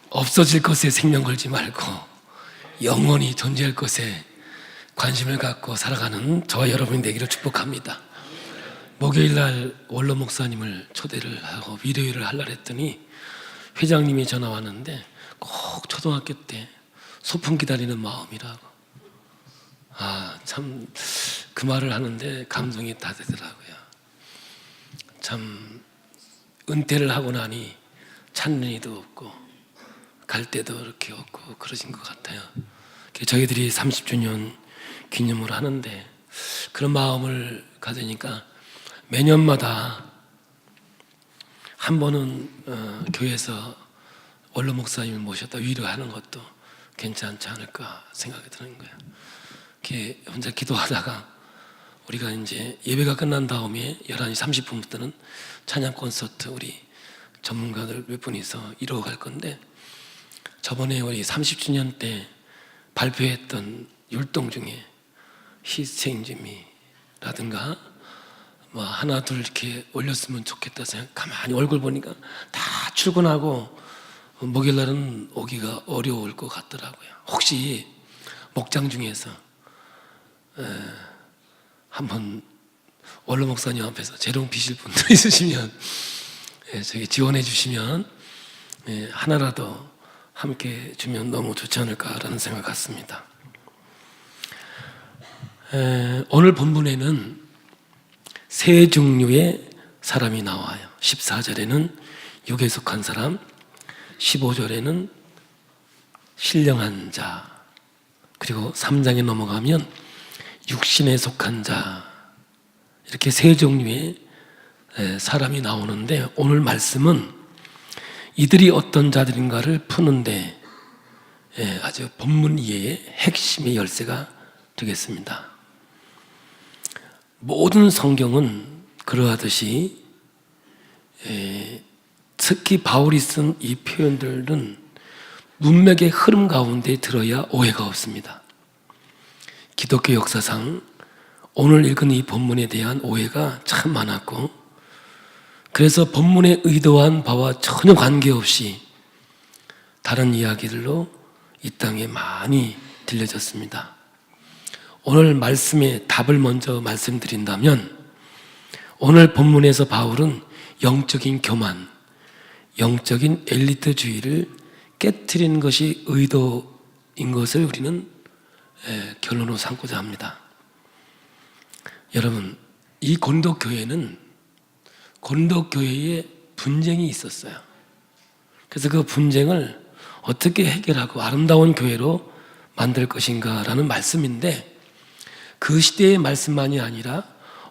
없어질 것에 생명 걸지 말고 영원히 존재할 것에 관심을 갖고 살아가는 저와 여러분이 되기를 축복합니다. 목요일날 원로 목사님을 초대를 하고 위로회를 하려고 했더니 회장님이 전화 왔는데 꼭 초등학교 때 소풍 기다리는 마음이라고. 참 그 말을 하는데 감동이 다 되더라고요. 참 은퇴를 하고 나니 찾는 이도 없고 갈 데도 이렇게 없고 그러신 것 같아요. 저희들이 30주년 기념을 하는데 그런 마음을 가지니까 매년마다 한 번은 교회에서 원로 목사님을 모셨다 위로하는 것도 괜찮지 않을까 생각이 드는 거예요. 이렇게 혼자 기도하다가 우리가 이제 예배가 끝난 다음에 11시 30분부터는 찬양 콘서트 우리 전문가들 몇 분이서 이루어갈 건데, 저번에 우리 30주년 때 발표했던 율동 중에 희생주미라든가 뭐 하나 둘 이렇게 올렸으면 좋겠다 생각. 가만히 얼굴 보니까 다 출근하고 목요일날은 오기가 어려울 것 같더라고요. 혹시 목장 중에서 한번 원로 목사님 앞에서 재롱 피실 분들 있으시면 저기 지원해 주시면 하나라도 함께 주면 너무 좋지 않을까라는 생각 같습니다. 오늘 본문에는 세 종류의 사람이 나와요. 14절에는 육에 속한 사람, 15절에는 신령한 자, 그리고 3장에 넘어가면 육신에 속한 자, 이렇게 세 종류의 사람이 나오는데, 오늘 말씀은 이들이 어떤 자들인가를 푸는데 아주 본문 이해의 핵심의 열쇠가 되겠습니다. 모든 성경은 그러하듯이 특히 바울이 쓴 이 표현들은 문맥의 흐름 가운데 들어야 오해가 없습니다. 기독교 역사상 오늘 읽은 이 본문에 대한 오해가 참 많았고, 그래서 본문에 의도한 바와 전혀 관계없이 다른 이야기들로 이 땅에 많이 들려졌습니다. 오늘 말씀의 답을 먼저 말씀드린다면, 오늘 본문에서 바울은 영적인 교만, 영적인 엘리트주의를 깨트리는 것이 의도인 것을 우리는 결론으로 삼고자 합니다. 여러분, 이 고린도 교회는 고린도 교회에 분쟁이 있었어요. 그래서 그 분쟁을 어떻게 해결하고 아름다운 교회로 만들 것인가라는 말씀인데, 그 시대의 말씀만이 아니라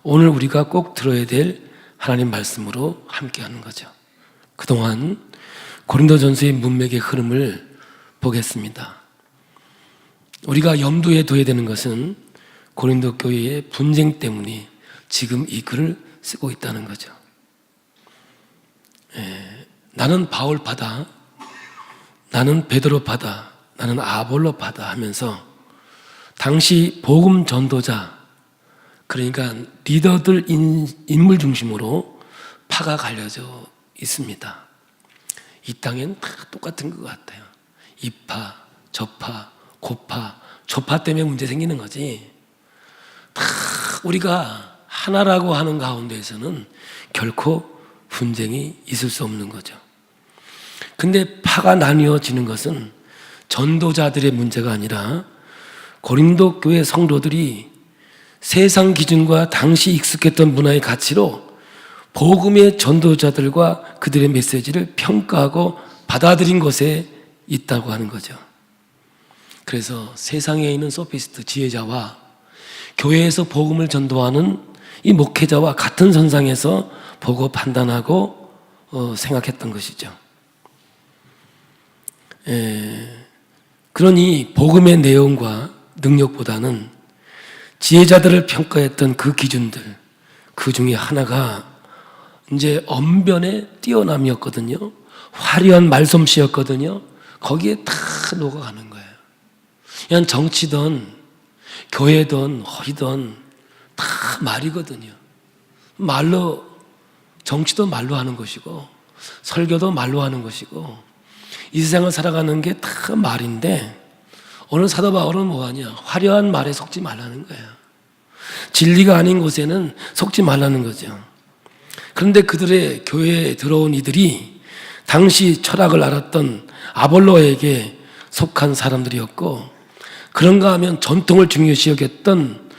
오늘 우리가 꼭 들어야 될 하나님 말씀으로 함께하는 거죠. 그동안 고린도전서의 문맥의 흐름을 보겠습니다. 우리가 염두에 둬야 되는 것은 고린도 교회의 분쟁 때문에 지금 이 글을 쓰고 있다는 거죠. 나는 바울파다, 나는 베드로파다, 나는 아볼로파다 하면서 당시 복음 전도자, 그러니까 리더들 인물 중심으로 파가 갈려져 있습니다. 이 땅엔 다 똑같은 것 같아요. 이파, 저파, 고파, 조파 때문에 문제 생기는 거지, 다 우리가 하나라고 하는 가운데에서는 결코 분쟁이 있을 수 없는 거죠. 근데 파가 나뉘어지는 것은 전도자들의 문제가 아니라 고린도 교회 성도들이 세상 기준과 당시 익숙했던 문화의 가치로 복음의 전도자들과 그들의 메시지를 평가하고 받아들인 것에 있다고 하는 거죠. 그래서 세상에 있는 소피스트 지혜자와 교회에서 복음을 전도하는 이 목회자와 같은 선상에서 보고 판단하고 생각했던 것이죠. 그러니 복음의 내용과 능력보다는 지혜자들을 평가했던 그 기준들, 그 중에 하나가 이제 언변의 뛰어남이었거든요. 화려한 말솜씨였거든요. 거기에 다 녹아가는 거예요. 그냥 정치든 교회든 허리든 다 말이거든요. 말로, 정치도 말로 하는 것이고 설교도 말로 하는 것이고 이 세상을 살아가는 게 다 말인데 오늘 사도 바울은 뭐하냐? 화려한 말에 속지 말라는 거예요. 진리가 아닌 곳에는 속지 말라는 거죠. 그런데 그들의 교회에 들어온 이들이 당시 철학을 알았던 아볼로에게 속한 사람들이었고, 그런가 하면 전통을 중요시 여겼던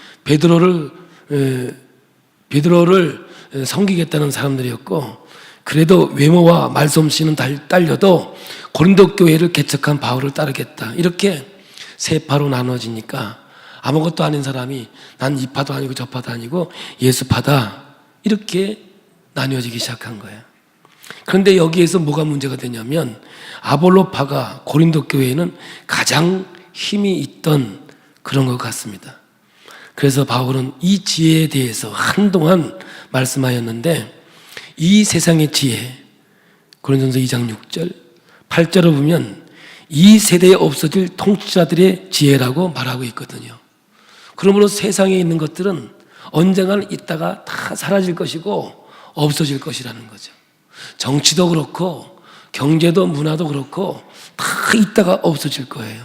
베드로를 섬기겠다는 사람들이었고, 그래도 외모와 말솜씨는 딸려도 고린도 교회를 개척한 바울을 따르겠다, 이렇게 세 파로 나눠지니까 아무것도 아닌 사람이 난 이 파도 아니고 저 파도 아니고 예수파다, 이렇게 나뉘어지기 시작한 거예요. 그런데 여기에서 뭐가 문제가 되냐면 아볼로파가 고린도 교회에는 가장 힘이 있던 그런 것 같습니다. 그래서 바울은 이 지혜에 대해서 한동안 말씀하였는데, 이 세상의 지혜, 고린도전서 2장 6절 8절을 보면 이 세대에 없어질 통치자들의 지혜라고 말하고 있거든요. 그러므로 세상에 있는 것들은 언젠가는 있다가 다 사라질 것이고 없어질 것이라는 거죠. 정치도 그렇고 경제도 문화도 그렇고 다 있다가 없어질 거예요.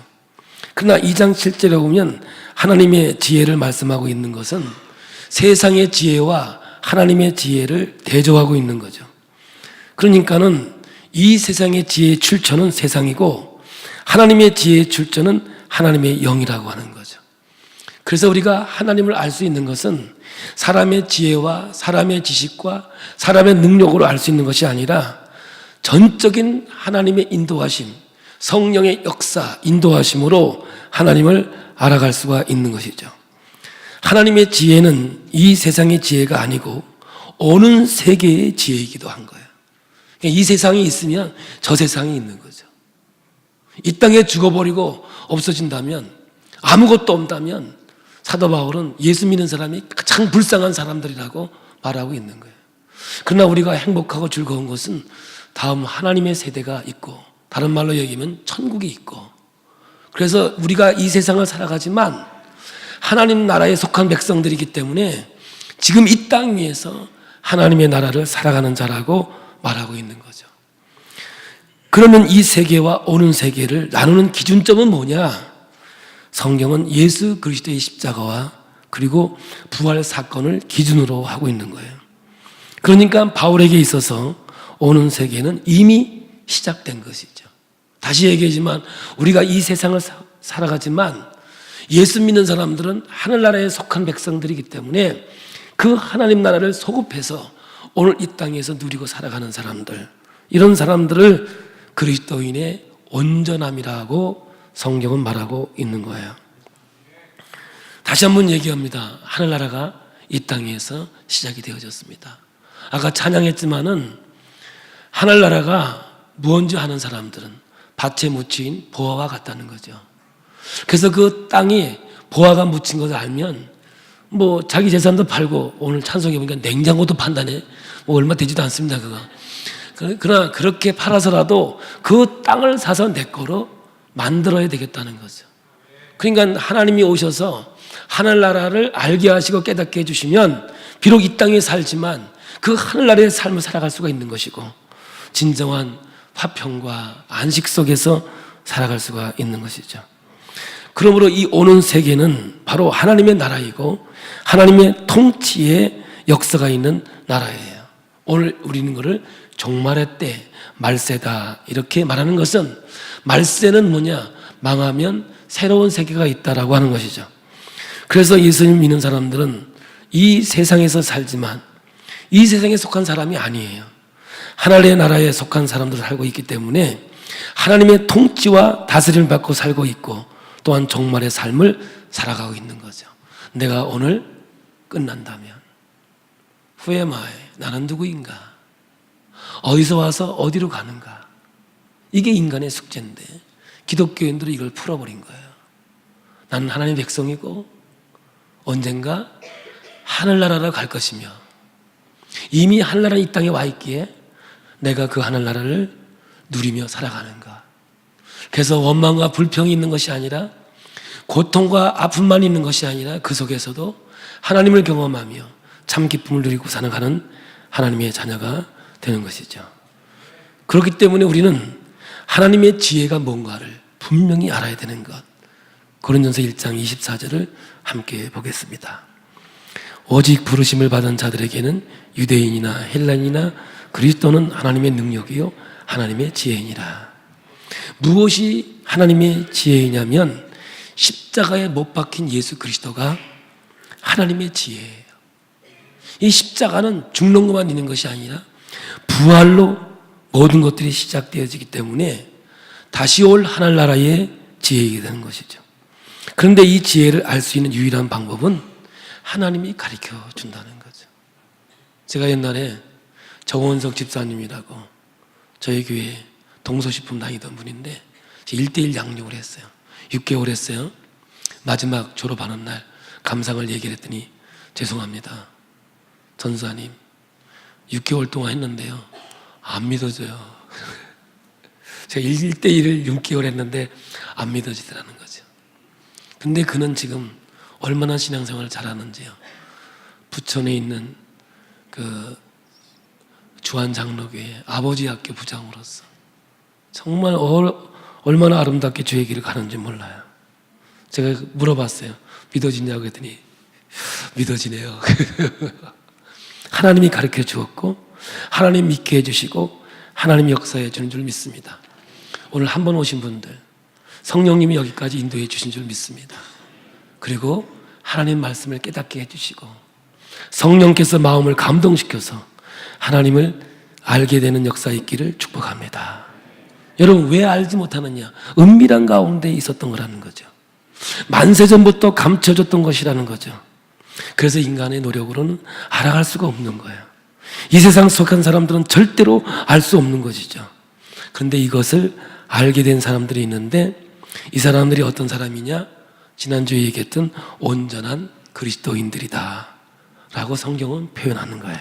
그러나 2장 7절에 보면 하나님의 지혜를 말씀하고 있는 것은 세상의 지혜와 하나님의 지혜를 대조하고 있는 거죠. 그러니까는 이 세상의 지혜의 출처는 세상이고 하나님의 지혜의 출처는 하나님의 영이라고 하는 거죠. 그래서 우리가 하나님을 알 수 있는 것은 사람의 지혜와 사람의 지식과 사람의 능력으로 알 수 있는 것이 아니라 전적인 하나님의 인도하심, 성령의 역사, 인도하심으로 하나님을 알아갈 수가 있는 것이죠. 하나님의 지혜는 이 세상의 지혜가 아니고 오는 세계의 지혜이기도 한 거예요. 이 세상이 있으면 저 세상이 있는 거죠. 이 땅에 죽어버리고 없어진다면, 아무것도 없다면 사도 바울은 예수 믿는 사람이 가장 불쌍한 사람들이라고 말하고 있는 거예요. 그러나 우리가 행복하고 즐거운 것은 다음 하나님의 세대가 있고, 다른 말로 얘기하면 천국이 있고, 그래서 우리가 이 세상을 살아가지만 하나님 나라에 속한 백성들이기 때문에 지금 이 땅 위에서 하나님의 나라를 살아가는 자라고 말하고 있는 거죠. 그러면 이 세계와 오는 세계를 나누는 기준점은 뭐냐? 성경은 예수 그리스도의 십자가와 그리고 부활 사건을 기준으로 하고 있는 거예요. 그러니까 바울에게 있어서 오는 세계는 이미 시작된 것이죠. 다시 얘기하지만 우리가 이 세상을 살아가지만 예수 믿는 사람들은 하늘나라에 속한 백성들이기 때문에 그 하나님 나라를 소급해서 오늘 이 땅에서 누리고 살아가는 사람들, 이런 사람들을 그리스도인의 온전함이라고 성경은 말하고 있는 거예요. 다시 한번 얘기합니다. 하늘나라가 이 땅에서 시작이 되어졌습니다. 아까 찬양했지만은 하늘나라가 무언지 하는 사람들은 밭에 묻힌 보화와 같다는 거죠. 그래서 그 땅이 보화가 묻힌 것을 알면 뭐 자기 재산도 팔고, 오늘 찬송해 보니까 냉장고도 판다네. 뭐 얼마 되지도 않습니다, 그거. 그러나 그렇게 팔아서라도 그 땅을 사서 내 거로 만들어야 되겠다는 거죠. 그러니까 하나님이 오셔서 하늘나라를 알게 하시고 깨닫게 해주시면 비록 이 땅에 살지만 그 하늘나라의 삶을 살아갈 수가 있는 것이고, 진정한 화평과 안식 속에서 살아갈 수가 있는 것이죠. 그러므로 이 오는 세계는 바로 하나님의 나라이고 하나님의 통치의 역사가 있는 나라예요. 오늘 우리는 그를 종말의 때, 말세다, 이렇게 말하는 것은, 말세는 뭐냐? 망하면 새로운 세계가 있다라고 하는 것이죠. 그래서 예수님 믿는 사람들은 이 세상에서 살지만 이 세상에 속한 사람이 아니에요. 하나님의 나라에 속한 사람들을 살고 있기 때문에 하나님의 통치와 다스림을 받고 살고 있고, 또한 종말의 삶을 살아가고 있는 거죠. 내가 오늘 끝난다면 Who am I? 나는 누구인가? 어디서 와서 어디로 가는가? 이게 인간의 숙제인데 기독교인들은 이걸 풀어버린 거예요. 나는 하나님의 백성이고 언젠가 하늘나라로 갈 것이며, 이미 하늘나라는 이 땅에 와 있기에 내가 그 하늘나라를 누리며 살아가는가. 그래서 원망과 불평이 있는 것이 아니라, 고통과 아픔만 있는 것이 아니라 그 속에서도 하나님을 경험하며 참 기쁨을 누리고 살아가는 하나님의 자녀가 되는 것이죠. 그렇기 때문에 우리는 하나님의 지혜가 뭔가를 분명히 알아야 되는 것. 고린도전서 1장 24절을 함께 보겠습니다. 오직 부르심을 받은 자들에게는 유대인이나 헬라인이나 그리스도는 하나님의 능력이요 하나님의 지혜이니라. 무엇이 하나님의 지혜이냐면 십자가에 못 박힌 예수 그리스도가 하나님의 지혜예요. 이 십자가는 죽는 것만 있는 것이 아니라 부활로 모든 것들이 시작되어지기 때문에 다시 올 하늘나라의 지혜이게 되는 것이죠. 그런데 이 지혜를 알 수 있는 유일한 방법은 하나님이 가르쳐 준다는 거죠. 제가 옛날에 정원석 집사님이라고 저희 교회 동서식품 다니던 분인데 1:1 양육을 했어요. 6개월 했어요. 마지막 졸업하는 날 감상을 얘기를 했더니 죄송합니다. 전사님 6개월 동안 했는데요. 안 믿어져요. 제가 1:1을 6개월 했는데 안 믿어지더라는 거죠. 근데 그는 지금 얼마나 신앙생활을 잘하는지요. 부천에 있는 그 주한장로교회 아버지 학교 부장으로서 정말 얼마나 아름답게 주의 길을 가는지 몰라요. 제가 물어봤어요. 믿어지냐고 했더니 믿어지네요. 하나님이 가르쳐 주었고 하나님 믿게 해주시고 하나님이 역사해 주는 줄 믿습니다. 오늘 한 번 오신 분들 성령님이 여기까지 인도해 주신 줄 믿습니다. 그리고 하나님 말씀을 깨닫게 해주시고 성령께서 마음을 감동시켜서 하나님을 알게 되는 역사 있기를 축복합니다. 여러분 왜 알지 못하느냐? 은밀한 가운데 있었던 거라는 거죠. 만세전부터 감춰졌던 것이라는 거죠. 그래서 인간의 노력으로는 알아갈 수가 없는 거예요. 이 세상 속한 사람들은 절대로 알 수 없는 것이죠. 그런데 이것을 알게 된 사람들이 있는데 이 사람들이 어떤 사람이냐? 지난주에 얘기했던 온전한 그리스도인들이다 라고 성경은 표현하는 거예요.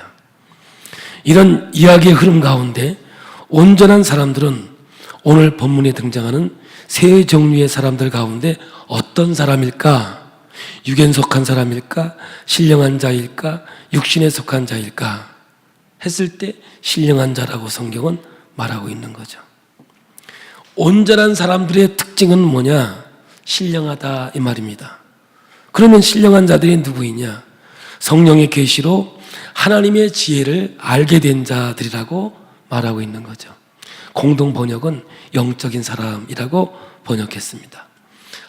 이런 이야기의 흐름 가운데 온전한 사람들은 오늘 본문에 등장하는 세 종류의 사람들 가운데 어떤 사람일까? 육에 속한 사람일까? 신령한 자일까? 육신에 속한 자일까? 했을 때 신령한 자라고 성경은 말하고 있는 거죠. 온전한 사람들의 특징은 뭐냐? 신령하다 이 말입니다. 그러면 신령한 자들이 누구이냐? 성령의 계시로 하나님의 지혜를 알게 된 자들이라고 말하고 있는 거죠. 공동 번역은 영적인 사람이라고 번역했습니다.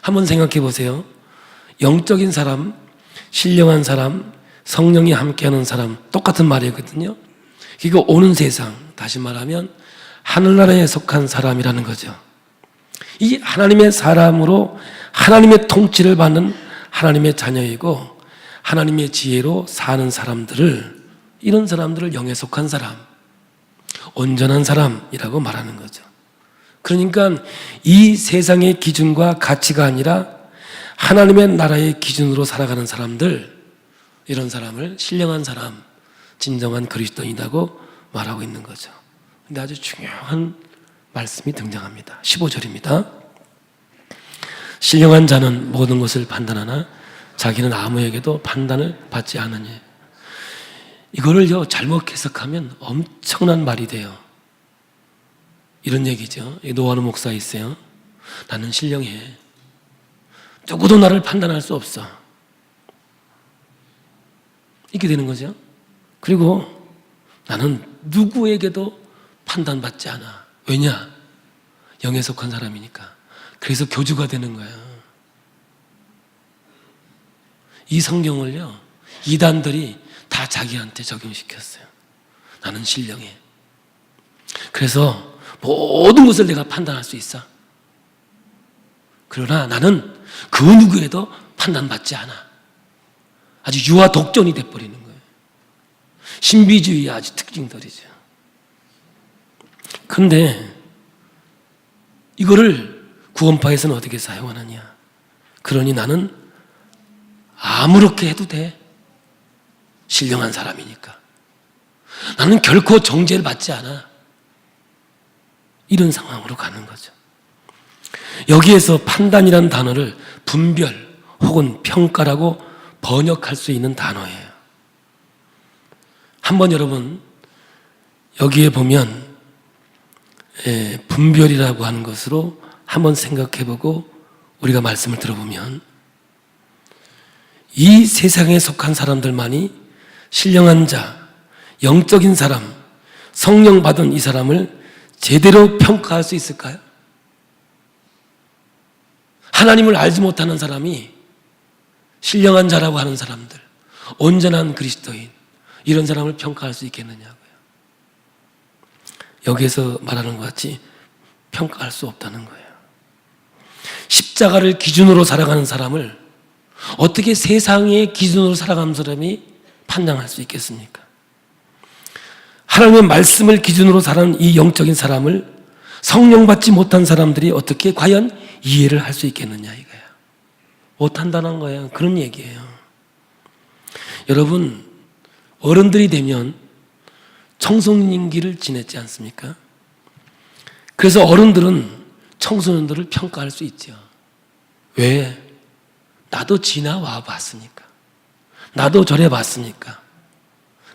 한번 생각해 보세요. 영적인 사람, 신령한 사람, 성령이 함께하는 사람 똑같은 말이거든요. 이거 오는 세상, 다시 말하면 하늘나라에 속한 사람이라는 거죠. 이 하나님의 사람으로 하나님의 통치를 받는 하나님의 자녀이고 하나님의 지혜로 사는 사람들을, 이런 사람들을 영에 속한 사람, 온전한 사람이라고 말하는 거죠. 그러니까 이 세상의 기준과 가치가 아니라 하나님의 나라의 기준으로 살아가는 사람들, 이런 사람을 신령한 사람, 진정한 그리스도인이라고 말하고 있는 거죠. 근데 아주 중요한 말씀이 등장합니다. 15절입니다. 신령한 자는 모든 것을 판단하나 자기는 아무에게도 판단을 받지 않으니. 이거를요 잘못 해석하면 엄청난 말이 돼요. 이런 얘기죠. 노아는 목사 있어요. 나는 신령해. 누구도 나를 판단할 수 없어. 이렇게 되는 거죠. 그리고 나는 누구에게도 판단받지 않아. 왜냐? 영에 속한 사람이니까. 그래서 교주가 되는 거야. 이 성경을요 이단들이 다 자기한테 적용시켰어요. 나는 신령해. 그래서 모든 것을 내가 판단할 수 있어. 그러나 나는 그 누구에도 판단받지 않아. 아주 유아 독존이 돼버리는 거예요. 신비주의의 아주 특징들이죠. 그런데 이거를 구원파에서는 어떻게 사용하느냐? 그러니 나는 아무렇게 해도 돼. 신령한 사람이니까. 나는 결코 정죄를 받지 않아. 이런 상황으로 가는 거죠. 여기에서 판단이라는 단어를 분별 혹은 평가라고 번역할 수 있는 단어예요. 한번 여러분 여기에 보면 분별이라고 하는 것으로 한번 생각해보고 우리가 말씀을 들어보면, 이 세상에 속한 사람들만이 신령한 자, 영적인 사람, 성령 받은 이 사람을 제대로 평가할 수 있을까요? 하나님을 알지 못하는 사람이 신령한 자라고 하는 사람들, 온전한 그리스도인, 이런 사람을 평가할 수 있겠느냐고요. 여기에서 말하는 것 같이 평가할 수 없다는 거예요. 십자가를 기준으로 살아가는 사람을 어떻게 세상의 기준으로 살아가는 사람이 판단할 수 있겠습니까? 하나님의 말씀을 기준으로 살아가는 이 영적인 사람을 성령 받지 못한 사람들이 어떻게 과연 이해를 할 수 있겠느냐, 이거야. 못한다는 거예요. 그런 얘기예요. 여러분, 어른들이 되면 청소년기를 지냈지 않습니까? 그래서 어른들은 청소년들을 평가할 수 있죠. 왜? 나도 지나와 봤으니까. 나도 저래 봤으니까.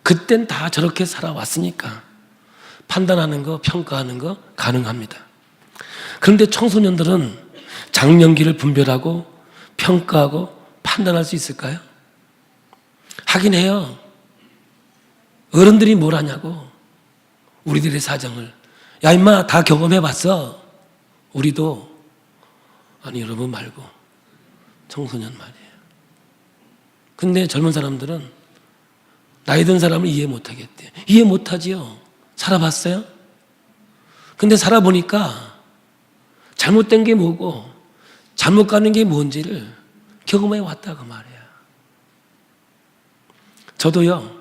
그땐 다 저렇게 살아왔으니까 판단하는 거, 평가하는 거 가능합니다. 그런데 청소년들은 장년기를 분별하고 평가하고 판단할 수 있을까요? 하긴 해요. 어른들이 뭘 하냐고. 우리들의 사정을. 야, 임마, 다 경험해봤어. 우리도. 아니, 여러분 말고 청소년 말이에요. 근데 젊은 사람들은 나이 든 사람을 이해 못하겠대. 이해 못하지요. 살아봤어요? 근데 살아보니까 잘못된 게 뭐고 잘못 가는 게 뭔지를 경험해 왔다, 그 말이야. 저도요,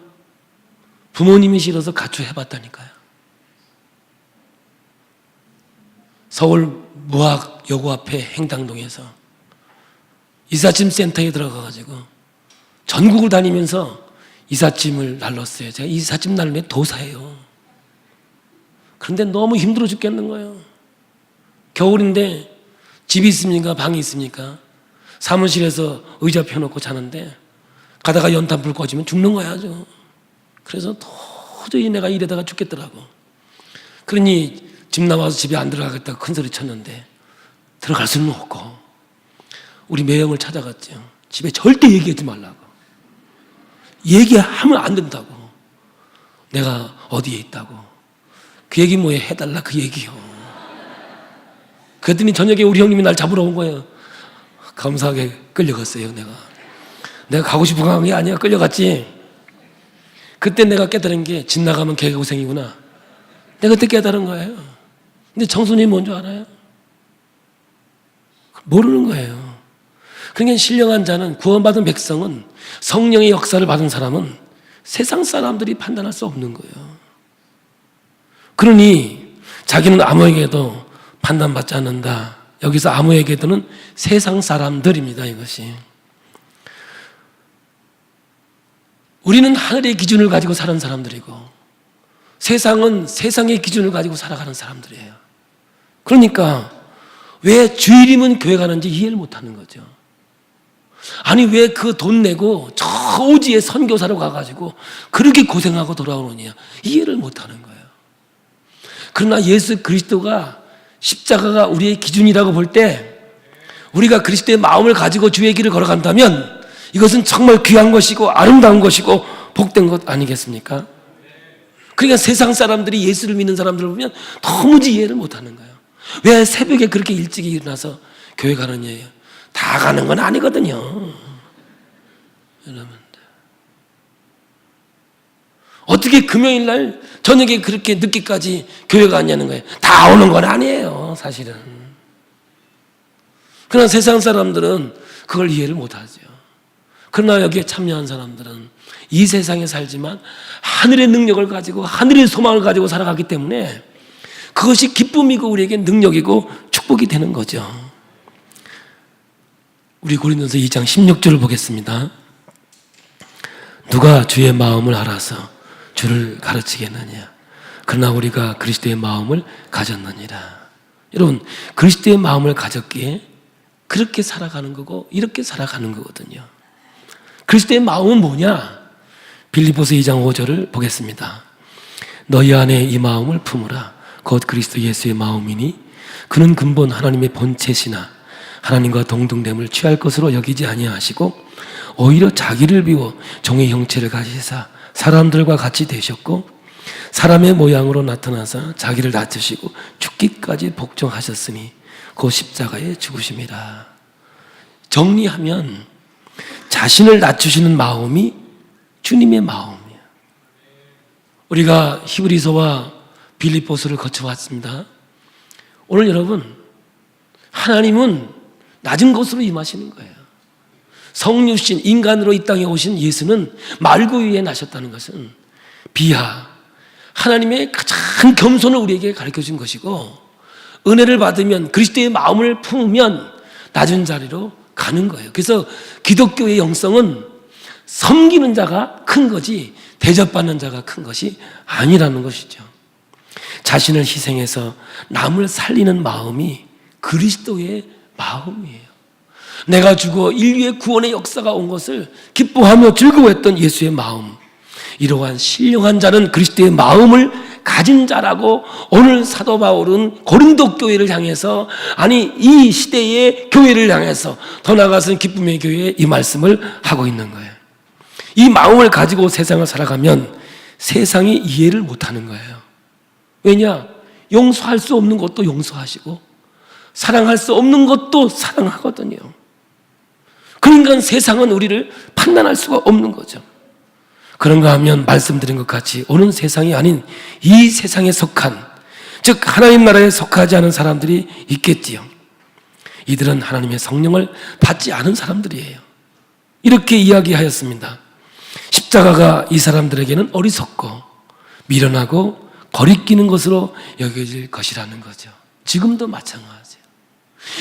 부모님이 싫어서 가출해봤다니까요. 서울 무학여고 앞에 행당동에서 이삿짐 센터에 들어가가지고 전국을 다니면서 이삿짐을 날랐어요. 제가 이삿짐 날면 도사예요. 그런데 너무 힘들어 죽겠는 거예요. 겨울인데 집이 있습니까? 방이 있습니까? 사무실에서 의자 펴놓고 자는데 가다가 연탄 불 꺼지면 죽는 거야, 아주. 그래서 도저히 내가 이러다가 죽겠더라고. 그러니 집 나와서 집에 안 들어가겠다고 큰 소리 쳤는데 들어갈 수는 없고 우리 매형을 찾아갔죠. 집에 절대 얘기하지 말라고. 얘기하면 안 된다고. 내가 어디에 있다고. 그 얘기 뭐에 해달라, 그 얘기요. 그랬더니 저녁에 우리 형님이 날 잡으러 온 거예요. 감사하게 끌려갔어요. 내가 가고 싶은 게 아니야. 끌려갔지. 그때 내가 깨달은 게 집 나가면 개고생이구나. 내가 그때 깨달은 거예요. 근데 청소년이 뭔 줄 알아요? 모르는 거예요. 그러니까 신령한 자는, 구원받은 백성은, 성령의 역사를 받은 사람은 세상 사람들이 판단할 수 없는 거예요. 그러니 자기는 아무에게도 판단받지 않는다. 여기서 아무에게도는 세상 사람들입니다, 이것이. 우리는 하늘의 기준을 가지고 사는 사람들이고 세상은 세상의 기준을 가지고 살아가는 사람들이에요. 그러니까 왜 주일이면 교회 가는지 이해를 못하는 거죠. 아니, 왜 그 돈 내고 저 오지에 선교사로 가가지고 그렇게 고생하고 돌아오느냐, 이해를 못하는 거예요. 그러나 예수 그리스도가, 십자가가 우리의 기준이라고 볼 때 우리가 그리스도의 마음을 가지고 주의 길을 걸어간다면 이것은 정말 귀한 것이고 아름다운 것이고 복된 것 아니겠습니까? 그러니까 세상 사람들이 예수를 믿는 사람들을 보면 도무지 이해를 못하는 거예요. 왜 새벽에 그렇게 일찍 일어나서 교회 가느냐예요. 다 가는 건 아니거든요, 여러분. 어떻게 금요일 날 저녁에 그렇게 늦게까지 교회 가냐는 거예요. 다 오는 건 아니에요, 사실은. 그러나 세상 사람들은 그걸 이해를 못하죠. 그러나 여기에 참여한 사람들은 이 세상에 살지만 하늘의 능력을 가지고 하늘의 소망을 가지고 살아가기 때문에 그것이 기쁨이고 우리에게 능력이고 축복이 되는 거죠. 우리 고린도서 2장 16절을 보겠습니다. 누가 주의 마음을 알아서 주를 가르치겠느냐. 그러나 우리가 그리스도의 마음을 가졌느니라. 여러분, 그리스도의 마음을 가졌기에 그렇게 살아가는 거고 이렇게 살아가는 거거든요. 그리스도의 마음은 뭐냐? 빌립보서 2장 5절을 보겠습니다. 너희 안에 이 마음을 품으라. 곧 그리스도 예수의 마음이니 그는 근본 하나님의 본체시나 하나님과 동등됨을 취할 것으로 여기지 아니하시고 오히려 자기를 비워 종의 형체를 가지사 사람들과 같이 되셨고 사람의 모양으로 나타나서 자기를 낮추시고 죽기까지 복종하셨으니 그 십자가에 죽으심이라. 정리하면 자신을 낮추시는 마음이 주님의 마음이에요. 우리가 히브리서와 빌립보서를 거쳐왔습니다. 오늘 여러분, 하나님은 낮은 곳으로 임하시는 거예요. 성육신 인간으로 이 땅에 오신 예수는 말구 위에 나셨다는 것은 비하, 하나님의 가장 겸손을 우리에게 가르쳐준 것이고, 은혜를 받으면 그리스도의 마음을 품으면 낮은 자리로 가는 거예요. 그래서 기독교의 영성은 섬기는 자가 큰 거지 대접받는 자가 큰 것이 아니라는 것이죠. 자신을 희생해서 남을 살리는 마음이 그리스도의 마음이에요. 내가 죽어 인류의 구원의 역사가 온 것을 기뻐하며 즐거워했던 예수의 마음, 이러한 신령한 자는 그리스도의 마음을 가진 자라고 오늘 사도 바울은 고린도 교회를 향해서, 아니 이 시대의 교회를 향해서, 더 나아가서는 기쁨의 교회에 이 말씀을 하고 있는 거예요. 이 마음을 가지고 세상을 살아가면 세상이 이해를 못하는 거예요. 왜냐? 용서할 수 없는 것도 용서하시고 사랑할 수 없는 것도 사랑하거든요. 그러니까 세상은 우리를 판단할 수가 없는 거죠. 그런가 하면 말씀드린 것 같이 오는 세상이 아닌 이 세상에 속한, 즉 하나님 나라에 속하지 않은 사람들이 있겠지요. 이들은 하나님의 성령을 받지 않은 사람들이에요. 이렇게 이야기하였습니다. 십자가가 이 사람들에게는 어리석고 미련하고 거리끼는 것으로 여겨질 것이라는 거죠. 지금도 마찬가지예요.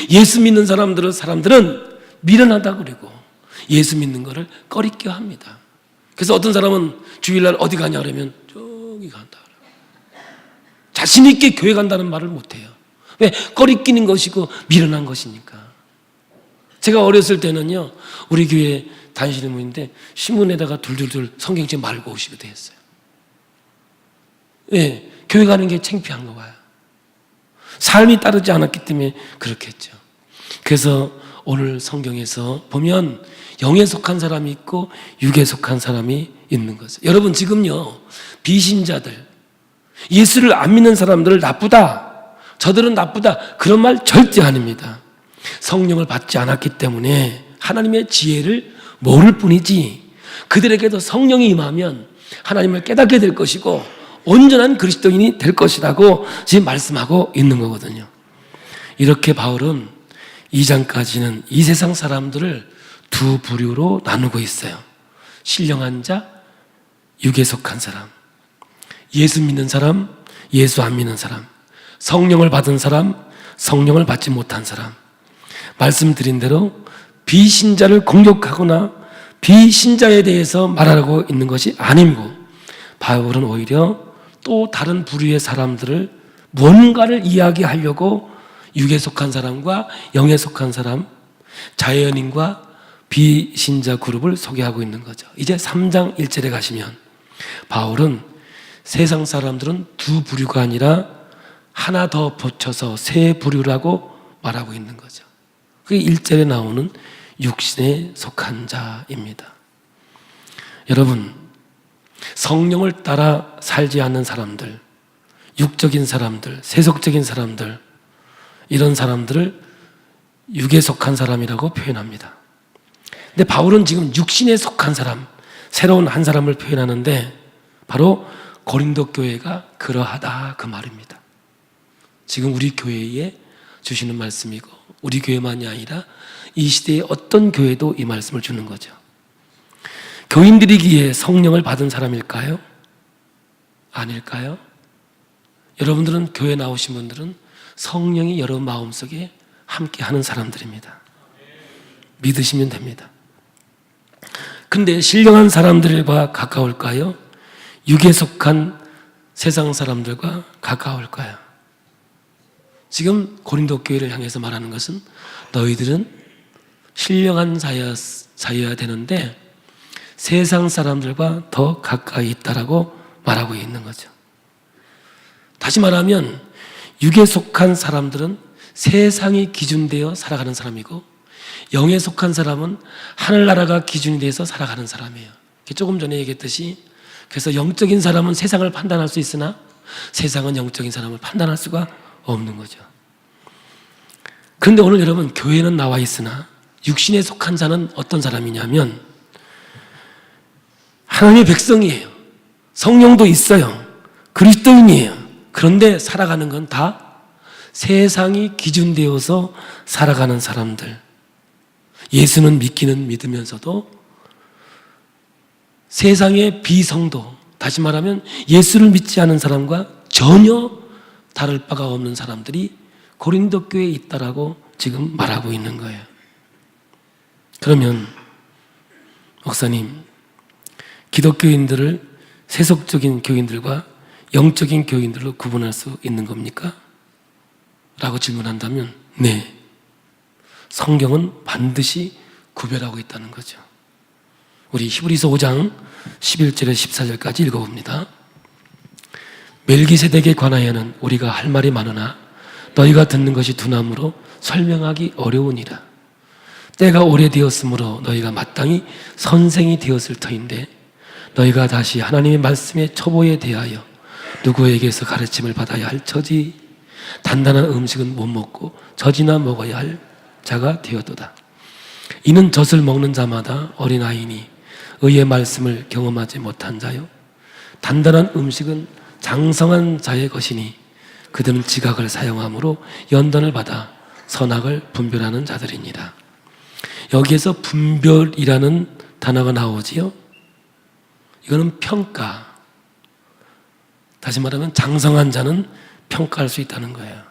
예수 믿는 사람들은 미련하다 그러고 예수 믿는 것을 꺼리껴 합니다. 그래서 어떤 사람은 주일날 어디 가냐 그러면 저기 간다. 자신 있게 교회 간다는 말을 못해요. 왜? 꺼리끼는 것이고 미련한 것이니까. 제가 어렸을 때는요, 우리 교회 다니시는 분인데 신문에다가 둘둘둘 성경책 말고 오시기도 했어요. 왜? 교회 가는 게 창피한 거 봐요. 삶이 따르지 않았기 때문에 그렇겠죠. 그래서 오늘 성경에서 보면 영에 속한 사람이 있고 육에 속한 사람이 있는 거죠. 여러분 지금요, 비신자들, 예수를 안 믿는 사람들을 나쁘다, 저들은 나쁘다, 그런 말 절대 아닙니다. 성령을 받지 않았기 때문에 하나님의 지혜를 모를 뿐이지, 그들에게도 성령이 임하면 하나님을 깨닫게 될 것이고 온전한 그리스도인이 될 것이라고 지금 말씀하고 있는 거거든요. 이렇게 바울은 2장까지는 이 세상 사람들을 두 부류로 나누고 있어요. 신령한 자, 육에 속한 사람, 예수 믿는 사람, 예수 안 믿는 사람, 성령을 받은 사람, 성령을 받지 못한 사람. 말씀드린 대로 비신자를 공격하거나 비신자에 대해서 말하고 있는 것이 아니고, 바울은 오히려 또 다른 부류의 사람들을 뭔가를 이야기하려고 육에 속한 사람과 영에 속한 사람, 자연인과 비신자 그룹을 소개하고 있는 거죠. 이제 3장 1절에 가시면 바울은 세상 사람들은 두 부류가 아니라 하나 더 붙여서 세 부류라고 말하고 있는 거죠. 그게 1절에 나오는 육신에 속한 자입니다. 여러분, 성령을 따라 살지 않는 사람들, 육적인 사람들, 세속적인 사람들, 이런 사람들을 육에 속한 사람이라고 표현합니다. 근데 바울은 지금 육신에 속한 사람, 새로운 한 사람을 표현하는데 바로 고린도 교회가 그러하다, 그 말입니다. 지금 우리 교회에 주시는 말씀이고, 우리 교회만이 아니라 이 시대의 어떤 교회도 이 말씀을 주는 거죠. 교인들이기에 성령을 받은 사람일까요? 아닐까요? 여러분들은, 교회 나오신 분들은 성령이 여러분 마음속에 함께 하는 사람들입니다. 믿으시면 됩니다. 근데 신령한 사람들과 가까울까요? 육에 속한 세상 사람들과 가까울까요? 지금 고린도 교회를 향해서 말하는 것은 너희들은 신령한 자여야 되는데 세상 사람들과 더 가까이 있다라고 말하고 있는 거죠. 다시 말하면 육에 속한 사람들은 세상이 기준되어 살아가는 사람이고 영에 속한 사람은 하늘나라가 기준이 돼서 살아가는 사람이에요. 조금 전에 얘기했듯이 그래서 영적인 사람은 세상을 판단할 수 있으나 세상은 영적인 사람을 판단할 수가 없는 거죠. 그런데 오늘 여러분, 교회는 나와 있으나 육신에 속한 자는 어떤 사람이냐면 하나님의 백성이에요. 성령도 있어요. 그리스도인이에요. 그런데 살아가는 건 다 세상이 기준되어서 살아가는 사람들. 예수는 믿기는 믿으면서도 세상의 비성도, 다시 말하면 예수를 믿지 않은 사람과 전혀 다를 바가 없는 사람들이 고린도 교회에 있다라고 지금 말하고 있는 거예요. 그러면 목사님, 기독교인들을 세속적인 교인들과 영적인 교인들로 구분할 수 있는 겁니까? 라고 질문한다면 네, 성경은 반드시 구별하고 있다는 거죠. 우리 히브리서 5장 11절에 14절까지 읽어봅니다. 멜기세덱에 관하여는 우리가 할 말이 많으나 너희가 듣는 것이 두나무로 설명하기 어려우니라. 때가 오래되었으므로 너희가 마땅히 선생이 되었을 터인데 너희가 다시 하나님의 말씀의 초보에 대하여 누구에게서 가르침을 받아야 할 처지, 단단한 음식은 못 먹고 젖이나 먹어야 할 자가 되었도다. 이는 젖을 먹는 자마다 어린아이니 의의 말씀을 경험하지 못한 자요, 단단한 음식은 장성한 자의 것이니 그들은 지각을 사용함으로 연단을 받아 선악을 분별하는 자들이니라. 여기에서 분별이라는 단어가 나오지요. 이거는 평가. 다시 말하면 장성한 자는 평가할 수 있다는 거예요.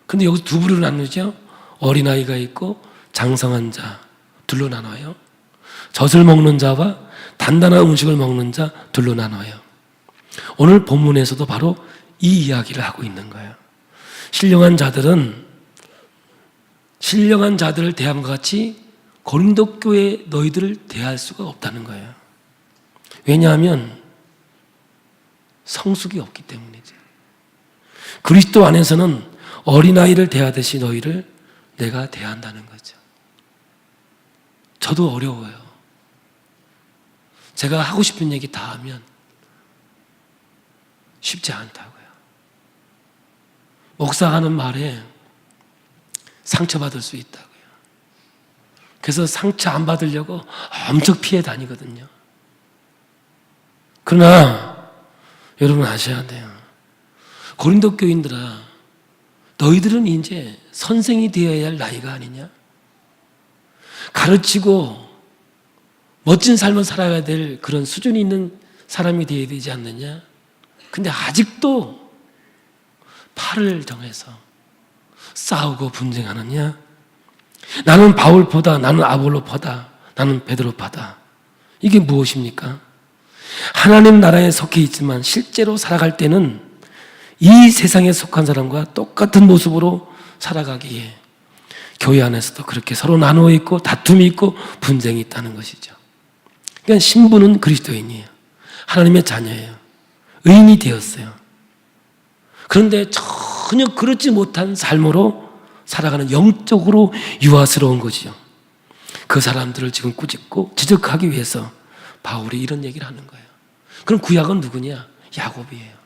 근데 여기서 두 부류로 나누죠. 어린아이가 있고 장성한 자 둘로 나눠요. 젖을 먹는 자와 단단한 음식을 먹는 자 둘로 나눠요. 오늘 본문에서도 바로 이 이야기를 하고 있는 거예요. 신령한 자들을 대함과 같이 고린도 교회 너희들을 대할 수가 없다는 거예요. 왜냐하면 성숙이 없기 때문이죠. 그리스도 안에서는 어린아이를 대하듯이 너희를 내가 대한다는 거죠. 저도 어려워요. 제가 하고 싶은 얘기 다 하면 쉽지 않다고요. 목사가 하는 말에 상처받을 수 있다고요. 그래서 상처 안 받으려고 엄청 피해 다니거든요. 그러나 여러분 아셔야 돼요. 고린도 교인들아, 너희들은 이제 선생이 되어야 할 나이가 아니냐? 가르치고 멋진 삶을 살아야 될 그런 수준이 있는 사람이 되어야 되지 않느냐? 근데 아직도 팔을 정해서 싸우고 분쟁하느냐? 나는 바울보다, 나는 아볼로보다, 나는 베드로보다. 이게 무엇입니까? 하나님 나라에 속해 있지만 실제로 살아갈 때는 이 세상에 속한 사람과 똑같은 모습으로 살아가기에 교회 안에서도 그렇게 서로 나누어 있고 다툼이 있고 분쟁이 있다는 것이죠. 그러니까 신부는 그리스도인이에요. 하나님의 자녀예요. 의인이 되었어요. 그런데 전혀 그렇지 못한 삶으로 살아가는 영적으로 유아스러운 것이죠. 그 사람들을 지금 꾸짖고 지적하기 위해서 바울이 이런 얘기를 하는 거예요. 그럼 구약은 누구냐? 야곱이에요.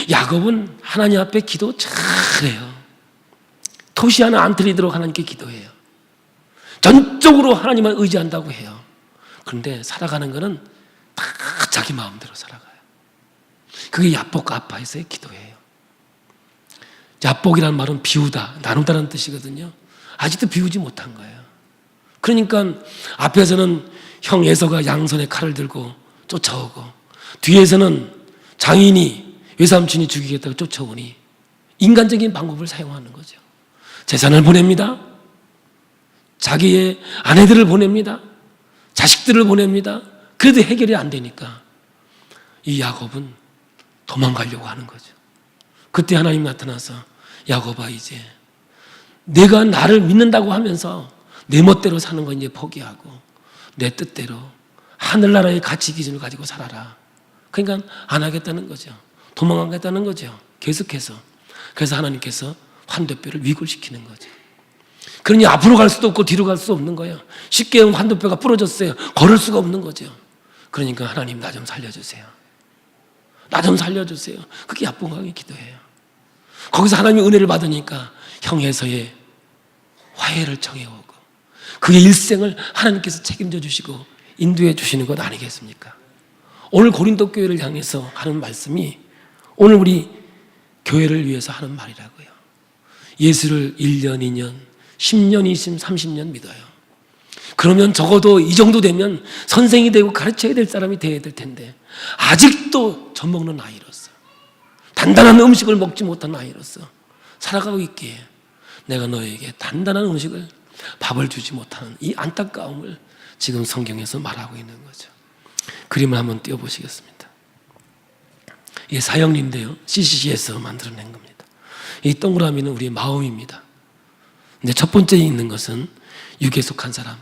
야곱은 하나님 앞에 기도 잘해요. 토시 하나 안 틀리도록 하나님께 기도해요. 전적으로 하나님만 의지한다고 해요. 그런데 살아가는 것은 다 자기 마음대로 살아가요. 그게 야복 아파에서의 기도예요. 야복이라는 말은 비우다, 나누다라는 뜻이거든요. 아직도 비우지 못한 거예요. 그러니까 앞에서는 형 에서가 양손에 칼을 들고 쫓아오고 뒤에서는 장인이 외삼촌이 죽이겠다고 쫓아오니 인간적인 방법을 사용하는 거죠. 재산을 보냅니다. 자기의 아내들을 보냅니다. 자식들을 보냅니다. 그래도 해결이 안 되니까 이 야곱은 도망가려고 하는 거죠. 그때 하나님 나타나서 야곱아, 이제 내가 나를 믿는다고 하면서 내 멋대로 사는 건 이제 포기하고 내 뜻대로 하늘나라의 가치 기준을 가지고 살아라. 그러니까 안 하겠다는 거죠. 도망가겠다는 거죠. 계속해서. 그래서 하나님께서 환도뼈를 위골시키는 거죠. 그러니 앞으로 갈 수도 없고 뒤로 갈 수 없는 거예요. 쉽게 환도뼈가 부러졌어요. 걸을 수가 없는 거죠. 그러니까 하나님 나 좀 살려주세요. 나 좀 살려주세요. 그게 야뽕강의 기도예요. 거기서 하나님의 은혜를 받으니까 형에서의 화해를 청해오고 그의 일생을 하나님께서 책임져 주시고 인도해 주시는 것 아니겠습니까? 오늘 고린도 교회를 향해서 하는 말씀이 오늘 우리 교회를 위해서 하는 말이라고요. 예수를 1년, 2년, 10년, 20년, 30년 믿어요. 그러면 적어도 이 정도 되면 선생이 되고 가르쳐야 될 사람이 되어야 될 텐데 아직도 젖먹는 아이로서 단단한 음식을 먹지 못한 아이로서 살아가고 있기에 내가 너에게 단단한 음식을 밥을 주지 못하는 이 안타까움을 지금 성경에서 말하고 있는 거죠. 그림을 한번 띄워보시겠습니다. 이게 사형리인데요. CCC에서 만들어낸 겁니다. 이 동그라미는 우리의 마음입니다. 근데 첫 번째 있는 것은 육에 속한 사람,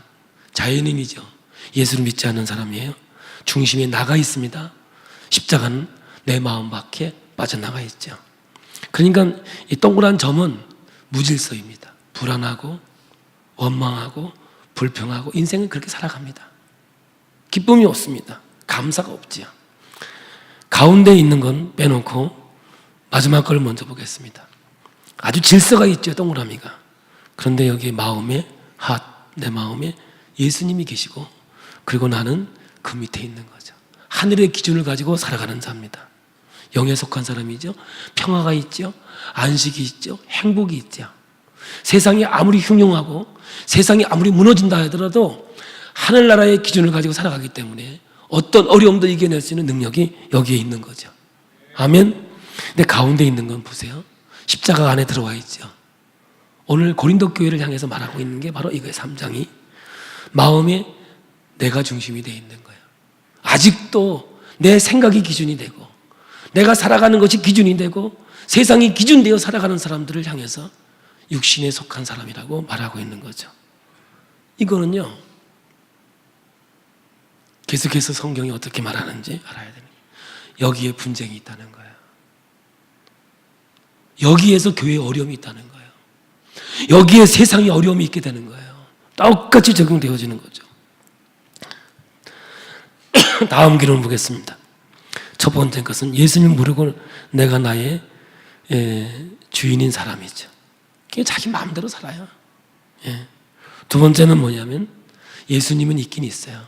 자연인이죠. 예수를 믿지 않는 사람이에요. 중심에 나가 있습니다. 십자가는 내 마음 밖에 빠져나가 있죠. 그러니까 이 동그란 점은 무질서입니다. 불안하고 원망하고 불평하고 인생은 그렇게 살아갑니다. 기쁨이 없습니다. 감사가 없지요. 가운데 있는 건 빼놓고 마지막 걸 먼저 보겠습니다. 아주 질서가 있죠, 동그라미가. 그런데 여기 마음에 내 마음에 예수님이 계시고 그리고 나는 그 밑에 있는 거죠. 하늘의 기준을 가지고 살아가는 자입니다. 영에 속한 사람이죠. 평화가 있죠. 안식이 있죠. 행복이 있죠. 세상이 아무리 흉흉하고 세상이 아무리 무너진다 하더라도 하늘나라의 기준을 가지고 살아가기 때문에 어떤 어려움도 이겨낼 수 있는 능력이 여기에 있는 거죠. 아멘. 근데 가운데 있는 건 보세요. 십자가 안에 들어와 있죠. 오늘 고린도 교회를 향해서 말하고 있는 게 바로 이거예요. 3장이 마음에 내가 중심이 되어 있는 거예요. 아직도 내 생각이 기준이 되고 내가 살아가는 것이 기준이 되고 세상이 기준되어 살아가는 사람들을 향해서 육신에 속한 사람이라고 말하고 있는 거죠. 이거는요, 계속해서 성경이 어떻게 말하는지 알아야 됩니다. 여기에 분쟁이 있다는 거예요. 여기에서 교회에 어려움이 있다는 거예요. 여기에 세상에 어려움이 있게 되는 거예요. 똑같이 적용되어지는 거죠. 다음 기록을 보겠습니다. 첫 번째 것은 예수님 모르고 내가 나의 주인인 사람이죠. 그게 자기 마음대로 살아요. 두 번째는 뭐냐면 예수님은 있긴 있어요.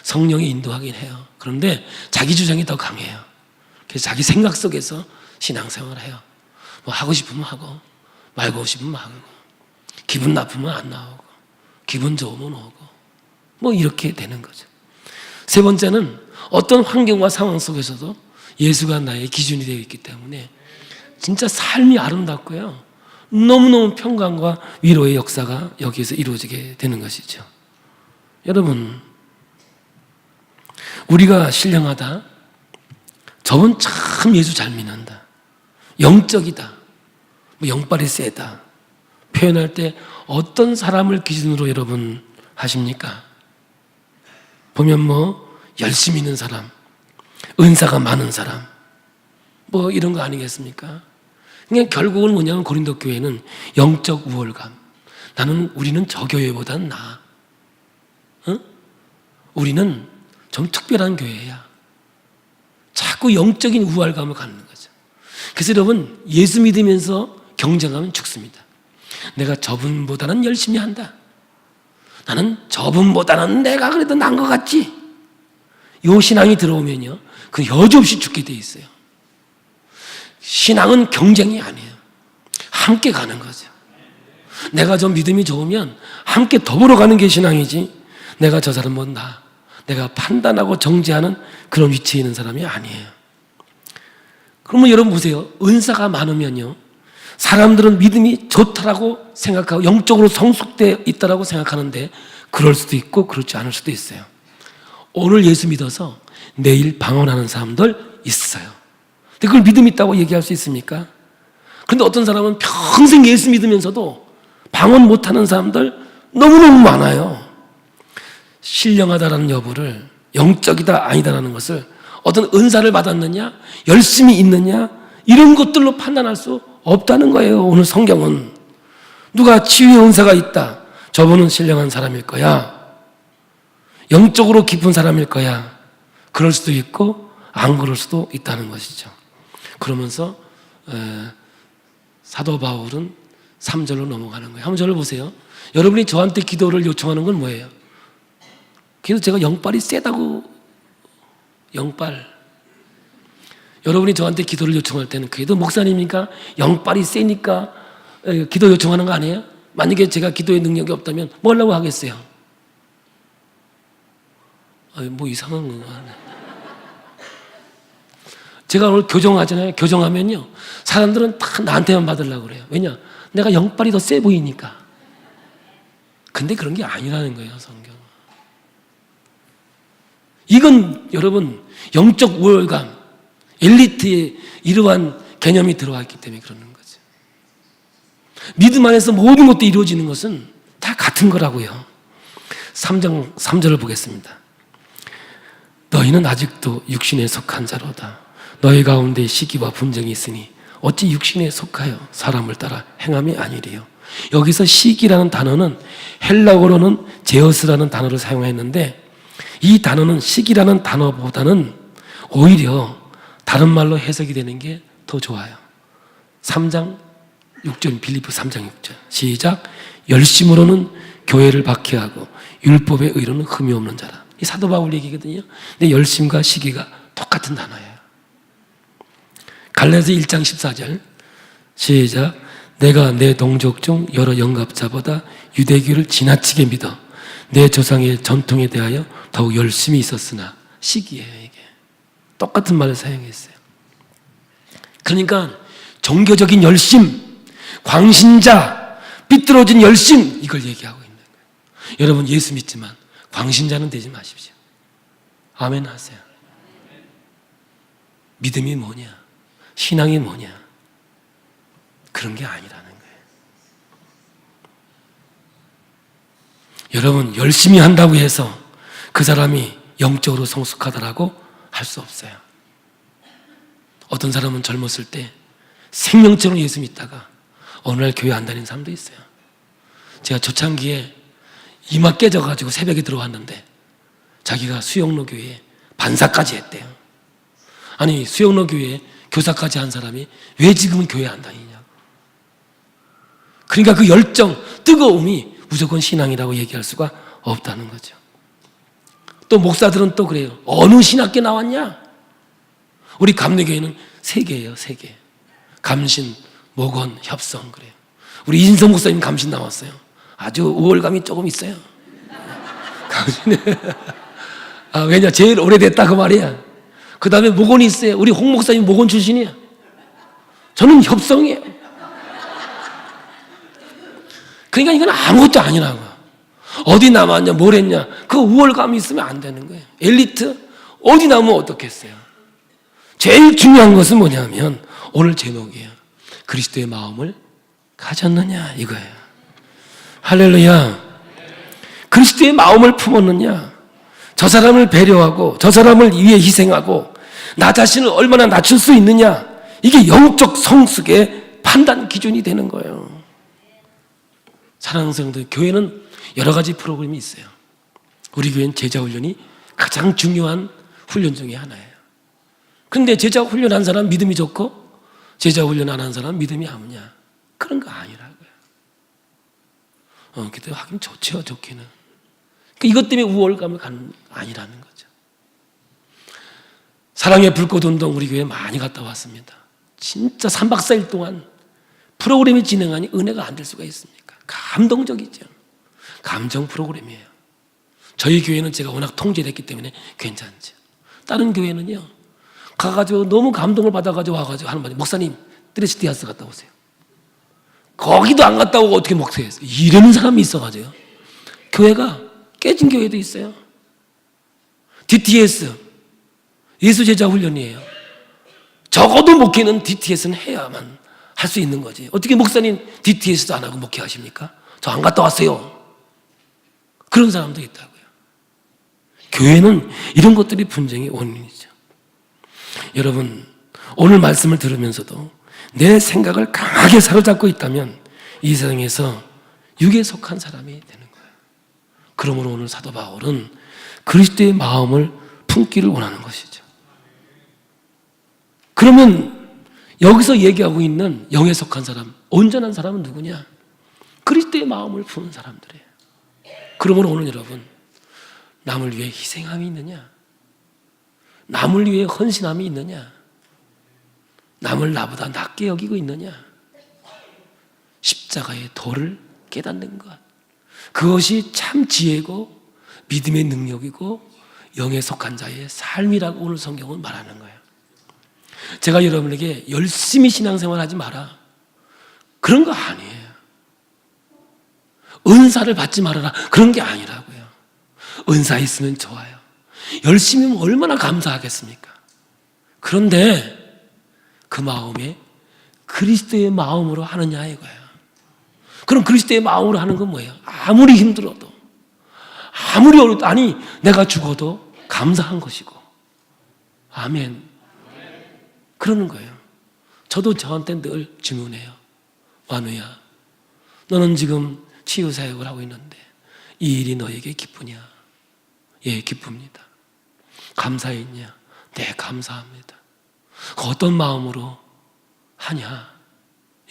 성령이 인도하긴 해요. 그런데 자기 주장이 더 강해요. 그래서 자기 생각 속에서 신앙생활을 해요. 뭐 하고 싶으면 하고 말고 싶으면 하고 기분 나쁘면 안 나오고 기분 좋으면 오고 뭐 이렇게 되는 거죠. 세 번째는 어떤 환경과 상황 속에서도 예수가 나의 기준이 되어 있기 때문에 진짜 삶이 아름답고요. 너무너무 평강과 위로의 역사가 여기에서 이루어지게 되는 것이죠. 여러분, 우리가 신령하다. 저분 참 예수 잘 믿는다. 영적이다. 뭐 영빨이 세다. 표현할 때 어떤 사람을 기준으로 여러분 하십니까? 보면 뭐 열심히 있는 사람, 은사가 많은 사람, 뭐 이런 거 아니겠습니까? 그러니까 결국은 뭐냐면 고린도 교회는 영적 우월감. 우리는 저 교회보다는 나아. 우리는 좀 특별한 교회야. 자꾸 영적인 우월감을 갖는 거죠. 그래서 여러분, 예수 믿으면서 경쟁하면 죽습니다. 내가 저분보다는 열심히 한다. 나는 저분보다는 내가 그래도 나은 것 같지. 요 신앙이 들어오면요, 그 여지없이 죽게 돼 있어요. 신앙은 경쟁이 아니에요. 함께 가는 거죠. 내가 좀 믿음이 좋으면 함께 더불어 가는 게 신앙이지, 내가 저 사람보다 나아, 내가 판단하고 정죄하는 그런 위치에 있는 사람이 아니에요. 그러면 여러분 보세요. 은사가 많으면요, 사람들은 믿음이 좋다라고 생각하고 영적으로 성숙되어 있다라고 생각하는데 그럴 수도 있고 그렇지 않을 수도 있어요. 오늘 예수 믿어서 내일 방언하는 사람들 있어요. 근데 그걸 믿음 있다고 얘기할 수 있습니까? 그런데 어떤 사람은 평생 예수 믿으면서도 방언 못하는 사람들 너무너무 많아요. 신령하다라는 여부를 영적이다 아니다라는 것을 어떤 은사를 받았느냐, 열심히 있느냐, 이런 것들로 판단할 수 없다는 거예요. 오늘 성경은 누가 치유의 은사가 있다, 저분은 신령한 사람일 거야, 영적으로 깊은 사람일 거야, 그럴 수도 있고 안 그럴 수도 있다는 것이죠. 그러면서 사도 바울은 3절로 넘어가는 거예요. 한번 저를 보세요. 여러분이 저한테 기도를 요청하는 건 뭐예요? 그래서 제가 영빨이 세다고, 영빨. 여러분이 저한테 기도를 요청할 때는 그래도 목사님이니까 영빨이 세니까 기도 요청하는 거 아니에요? 만약에 제가 기도의 능력이 없다면 뭐 하려고 하겠어요? 뭐 이상한 거 하네. 제가 오늘 교정하잖아요. 교정하면요, 사람들은 다 나한테만 받으려고 그래요. 왜냐? 내가 영빨이 더 세 보이니까. 근데 그런 게 아니라는 거예요, 성경은. 이건 여러분 영적 우월감, 엘리트의 이러한 개념이 들어와 있기 때문에 그러는 거죠. 믿음 안에서 모든 것도 이루어지는 것은 다 같은 거라고요. 3장 3절을 보겠습니다. 너희는 아직도 육신에 속한 자로다. 너희 가운데 시기와 분쟁이 있으니 어찌 육신에 속하여 사람을 따라 행함이 아니래요. 여기서 시기라는 단어는 헬라어로는 제어스라는 단어를 사용했는데, 이 단어는 시기라는 단어보다는 오히려 다른 말로 해석이 되는 게 더 좋아요. 3장 6절, 빌립보 3장 6절 시작. 열심으로는 교회를 박해하고 율법의 의로는 흠이 없는 자라. 이 사도 바울 얘기거든요. 근데 열심과 시기가 똑같은 단어예요. 갈라디아 1장 14절 시작. 내가 내 동족 중 여러 영갑자보다 유대교를 지나치게 믿어 내 조상의 전통에 대하여 더욱 열심히 있었으나, 시기예요. 이게 똑같은 말을 사용했어요. 그러니까 종교적인 열심, 광신자, 삐뚤어진 열심, 이걸 얘기하고 있는 거예요. 여러분 예수 믿지만 광신자는 되지 마십시오. 아멘 하세요. 믿음이 뭐냐, 신앙이 뭐냐, 그런 게 아니라는 거예요. 여러분 열심히 한다고 해서 그 사람이 영적으로 성숙하다라고 할 수 없어요. 어떤 사람은 젊었을 때 생명처럼 예수 믿다가 어느 날 교회 안 다니는 사람도 있어요. 제가 초창기에 이마 깨져가지고 새벽에 들어왔는데 자기가 수영로 교회에 반사까지 했대요. 아니 수영로 교회에 교사까지 한 사람이 왜 지금은 교회 안 다니냐고. 그러니까 그 열정, 뜨거움이 무조건 신앙이라고 얘기할 수가 없다는 거죠. 또 목사들은 또 그래요. 어느 신학교 나왔냐? 우리 감리교회는 3개예요, 3개. 감신, 목원, 협성 그래요. 우리 인성 목사님 감신 나왔어요. 아주 우월감이 조금 있어요. 감신에. 왜냐? 제일 오래됐다 그 말이야. 그 다음에 목원이 있어요. 우리 홍 목사님 목원 출신이야. 저는 협성이에요. 그러니까 이건 아무것도 아니라고. 어디 남았냐, 뭘 했냐, 그 우월감이 있으면 안 되는 거예요. 엘리트? 어디 나면 어떻겠어요? 제일 중요한 것은 뭐냐면 오늘 제목이에요. 그리스도의 마음을 가졌느냐, 이거예요. 할렐루야. 그리스도의 마음을 품었느냐, 저 사람을 배려하고 저 사람을 위해 희생하고 나 자신을 얼마나 낮출 수 있느냐, 이게 영적 성숙의 판단 기준이 되는 거예요. 사랑하는 성도들, 교회는 여러 가지 프로그램이 있어요. 우리 교회는 제자훈련이 가장 중요한 훈련 중에 하나예요. 그런데 제자훈련 한 사람 믿음이 좋고 제자훈련 안 한 사람 믿음이 아무냐, 그런 거 아니라고요. 그때 하긴 좋죠, 좋기는. 그러니까 이것 때문에 우월감을 갖는 아니라는 거죠. 사랑의 불꽃운동 우리 교회 많이 갔다 왔습니다. 진짜 3박 4일 동안 프로그램이 진행하니 은혜가 안 될 수가 있습니까? 감동적이죠. 감정 프로그램이에요. 저희 교회는 제가 워낙 통제됐기 때문에 괜찮죠. 다른 교회는요, 가가지고 너무 감동을 받아가지고 와가지고 하는 말이, 목사님 트레스티아스 갔다 오세요. 거기도 안 갔다 오고 어떻게 목사했어요? 이러는 사람이 있어가지고 교회가 깨진 교회도 있어요. DTS 예수제자 훈련이에요. 적어도 목회는 DTS는 해야만 할 수 있는 거지. 어떻게 목사님 DTS도 안 하고 목회하십니까? 저 안 갔다 왔어요. 그런 사람도 있다고요. 교회는 이런 것들이 분쟁의 원인이죠. 여러분, 오늘 말씀을 들으면서도 내 생각을 강하게 사로잡고 있다면 이 세상에서 육에 속한 사람이 되는 거예요. 그러므로 오늘 사도 바울은 그리스도의 마음을 품기를 원하는 것이죠. 그러면 여기서 얘기하고 있는 영에 속한 사람, 온전한 사람은 누구냐? 그리스도의 마음을 품은 사람들이에요. 그러므로 오늘 여러분, 남을 위해 희생함이 있느냐? 남을 위해 헌신함이 있느냐? 남을 나보다 낮게 여기고 있느냐? 십자가의 도를 깨닫는 것, 그것이 참 지혜고 믿음의 능력이고 영에 속한 자의 삶이라고 오늘 성경은 말하는 거예요. 제가 여러분에게 열심히 신앙생활 하지 마라, 그런 거 아니에요. 은사를 받지 말아라, 그런 게 아니라고요. 은사 있으면 좋아요. 열심히 하면 얼마나 감사하겠습니까? 그런데 그 마음에 그리스도의 마음으로 하느냐 이거예요. 그럼 그리스도의 마음으로 하는 건 뭐예요? 아무리 힘들어도, 아무리 어려도, 아니 내가 죽어도 감사한 것이고. 아멘. 그러는 거예요. 저도 저한테 늘 질문해요. 완우야, 너는 지금 치유사역을 하고 있는데 이 일이 너에게 기쁘냐? 예, 기쁩니다. 감사했냐? 네, 감사합니다. 그 어떤 마음으로 하냐?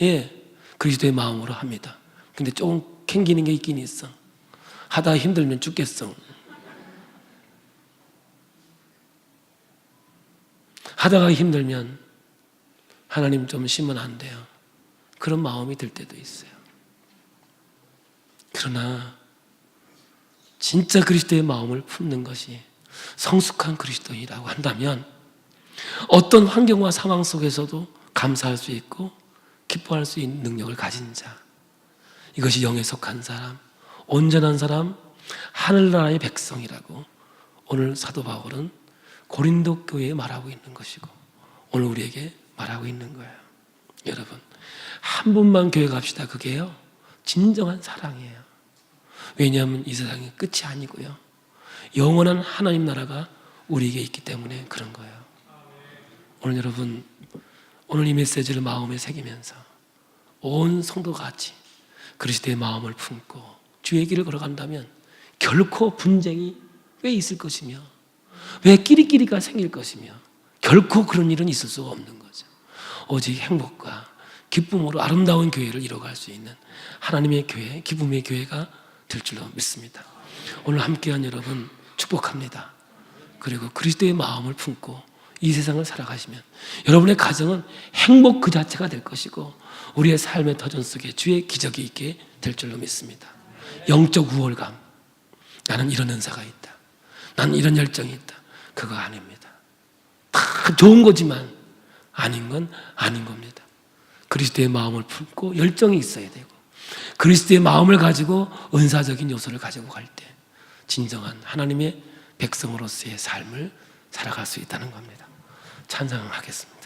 예, 그리스도의 마음으로 합니다. 근데 조금 캥기는 게 있긴 있어. 하다가 힘들면 죽겠어. 하다가 힘들면 하나님 좀 쉬면 안 돼요. 그런 마음이 들 때도 있어요. 그러나 진짜 그리스도의 마음을 품는 것이 성숙한 그리스도인이라고 한다면 어떤 환경과 상황 속에서도 감사할 수 있고 기뻐할 수 있는 능력을 가진 자, 이것이 영에 속한 사람, 온전한 사람, 하늘나라의 백성이라고 오늘 사도 바울은 고린도 교회에 말하고 있는 것이고 오늘 우리에게 말하고 있는 거예요. 여러분, 한 분만 교회 갑시다. 그게요, 진정한 사랑이에요. 왜냐하면 이 세상이 끝이 아니고요, 영원한 하나님 나라가 우리에게 있기 때문에 그런 거예요. 오늘 여러분, 오늘 이 메시지를 마음에 새기면서 온 성도가 같이 그리스도의 마음을 품고 주의 길을 걸어간다면 결코 분쟁이 왜 있을 것이며 왜 끼리끼리가 생길 것이며 결코 그런 일은 있을 수가 없는 거죠. 오직 행복과 기쁨으로 아름다운 교회를 이뤄갈 수 있는 하나님의 교회, 기쁨의 교회가 될 줄로 믿습니다. 오늘 함께한 여러분 축복합니다. 그리고 그리스도의 마음을 품고 이 세상을 살아가시면 여러분의 가정은 행복 그 자체가 될 것이고 우리의 삶의 터전 속에 주의 기적이 있게 될 줄로 믿습니다. 영적 우월감, 나는 이런 은사가 있다, 나는 이런 열정이 있다, 그거 아닙니다. 다 좋은 거지만 아닌 건 아닌 겁니다. 그리스도의 마음을 품고 열정이 있어야 되고 그리스도의 마음을 가지고 은사적인 요소를 가지고 갈 때 진정한 하나님의 백성으로서의 삶을 살아갈 수 있다는 겁니다. 찬양하겠습니다.